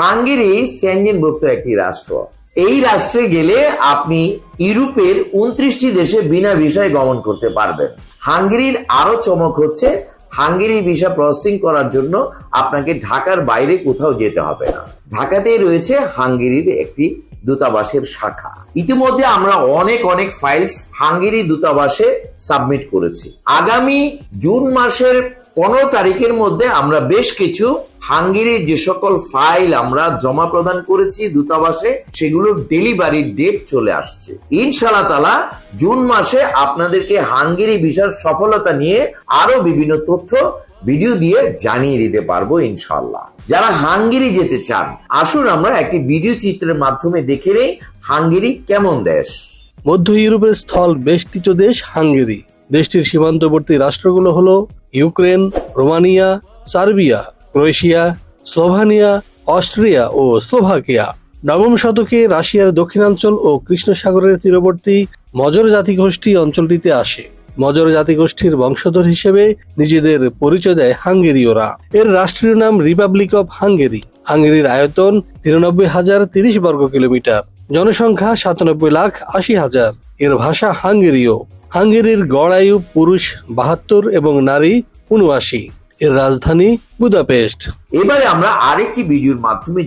Hungary সেনজেনভুক্ত একটি রাষ্ট্র। এই রাষ্ট্রে গেলে আপনি ইউরোপের 29টি দেশে বিনা ভিসায় গমন করতে পারবেন। হাঙ্গেরির আরো চমক হচ্ছে হাঙ্গেরির ভিসা প্রসেসিং করার জন্য আপনাকে ঢাকার বাইরে কোথাও যেতে হবে না। ঢাকাতেই রয়েছে হাঙ্গেরির একটি দূতাবাসের শাখা। ইতিমধ্যে আমরা অনেক ফাইলস হাঙ্গেরি দূতাবাসে সাবমিট করেছি। আগামী জুন মাসের 15 তারিখের মধ্যে আমরা বেশ কিছু হাঙ্গেরির যে সকল ফাইল আমরা জমা প্রদান করেছি দূতাবাসে, সেগুলোর ডেলিভারির ডেট চলে আসছে। ইনশাআল্লাহ তাআলা জুন মাসে আপনাদেরকে হাঙ্গেরি ভিসার সফলতা নিয়ে আরো বিভিন্ন তথ্য ভিডিও দিয়ে জানিয়ে দিতে পারবো ইনশাআল্লাহ। যারা হাঙ্গেরি যেতে চান, আসুন আমরা একটি ভিডিও চিত্রের মাধ্যমে দেখে নেই হাঙ্গেরি কেমন দেশ। মধ্য ইউরোপের স্থল বেষ্টিত দেশ হাঙ্গেরি। দেশটির সীমান্তবর্তী রাষ্ট্রগুলো হলো Ukraine, Romania, Serbia, Croatia, Slovenia, Austria ও স্লোভাকিয়া। নবম শতকে রাশিয়ার দক্ষিণাঞ্চল ও কৃষ্ণ সাগরের তীরবর্তী মজর জাতিগোষ্ঠী অঞ্চলটিতে আসে। মজর জাতিগোষ্ঠীর বংশধর হিসেবে নিজেদের পরিচয় দেয় হাঙ্গেরীয়রা। এর রাষ্ট্রীয় নাম রিপাবলিক অব হাঙ্গেরি। হাঙ্গেরির আয়তন 93,030 বর্গ কিলোমিটার, জনসংখ্যা 97,80,000। এর ভাষা হাঙ্গেরীয়। হাঙ্গেরির গড় আয়ু পুরুষ 72 এবং নারী 79। এর রাজধানী বুদাপেস্ট। এবারে আমরা আরেকটি ভিডিওর মাধ্যমে